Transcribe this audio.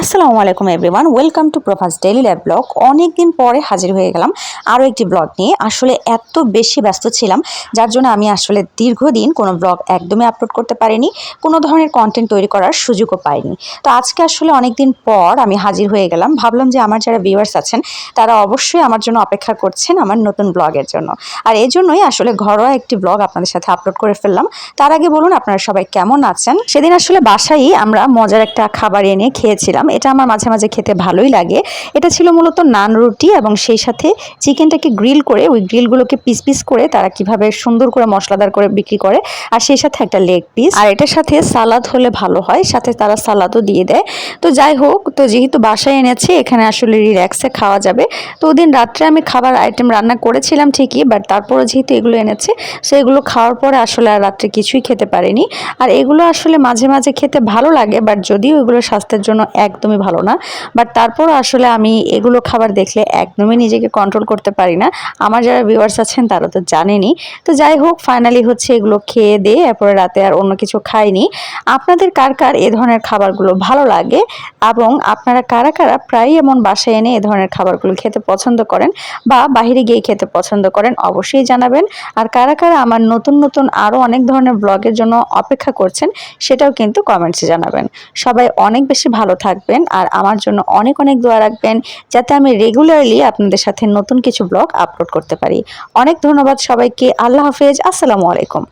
আসসালামু আলাইকুম everyone, welcome to Prabhas daily life blog. অনেক দিন পরে হাজির হয়ে গেলাম আরও একটি ব্লগ নিয়ে। আসলে এত বেশি ব্যস্ত ছিলাম যার জন্য আমি আসলে দীর্ঘদিন কোনো ব্লগ একদমই আপলোড করতে পারিনি, কোনো ধরনের কন্টেন্ট তৈরি করার সুযোগও পাইনি। তো আজকে আসলে অনেক দিন পর আমি হাজির হয়ে গেলাম। ভাবলাম যে আমার যারা ভিউয়ার্স আছেন তারা অবশ্যই আমার জন্য অপেক্ষা করছেন আমার নতুন ব্লগের জন্য, আর এই জন্যই আসলে ঘরোয়া একটি ব্লগ আপনাদের সাথে আপলোড করে ফেললাম। তার আগে বলুন আপনারা সবাই কেমন আছেন। সেদিন আসলে বাসায় আমরা মজার একটা খাবার এনে খেয়েছিলাম। এটা আমার মাঝে মাঝে খেতে ভালোই লাগে। এটা ছিল মূলত নান রুটি এবং সেই সাথে চিকেনটাকে গ্রিল করে ওই গ্রিলগুলোকে পিস পিস করে তারা কিভাবে সুন্দর করে মশলাদার করে বিক্রি করে, আর সেই সাথে একটা লেগ পিস, আর এটার সাথে সালাদ হলে ভালো হয়, সাথে তারা সালাদও দিয়ে দেয়। তো যাই হোক, তো যেহেতু বাসায় এনেছি এখানে আসলে রিল্যাক্সে খাওয়া যাবে। তো ওদিন রাত্রে আমি খাবার আইটেম রান্না করেছিলাম ঠিকই, বাট তারপরে যেহেতু এগুলো এনেছে সো এগুলো খাওয়ার পরে আসলে আর রাত্রে কিছুই খেতে পারিনি। আর এগুলো আসলে মাঝে মাঝে খেতে ভালো লাগে, বাট যদিও এগুলো স্বাস্থ্যের জন্য একদমই ভালো না, বাট তারপর আসলে আমি এগুলো খাবার দেখলে একদমই নিজেকে কন্ট্রোল করতে পারি না। আমার যারা ভিউয়ার্স আছেন তারা তো জানেনই। তো যাই হোক, ফাইনালি হচ্ছে এগুলো খেয়ে দিয়ে এরপরে রাতে আর অন্য কিছু খাইনি। আপনাদের কার কার এ ধরনের খাবারগুলো ভালো লাগে এবং আপনারা কারা কারা প্রায়ই এমন বাসায় এনে এ ধরনের খাবারগুলো খেতে পছন্দ করেন বা বাইরে গিয়ে খেতে পছন্দ করেন অবশ্যই জানাবেন। আর কারা কারা আমার নতুন নতুন আরও অনেক ধরনের ব্লগের জন্য অপেক্ষা করছেন সেটাও কিন্তু কমেন্টসে জানাবেন। সবাই অনেক বেশি ভালো থাকবেন আর আমার জন্য অনেক অনেক দোয়া রাখবেন যাতে আমি রেগুলারলি আপনাদের সাথে নতুন কিছু ব্লগ আপলোড করতে পারি। অনেক ধন্যবাদ সবাইকে। আল্লাহ হাফেজ। আসসালামু আলাইকুম।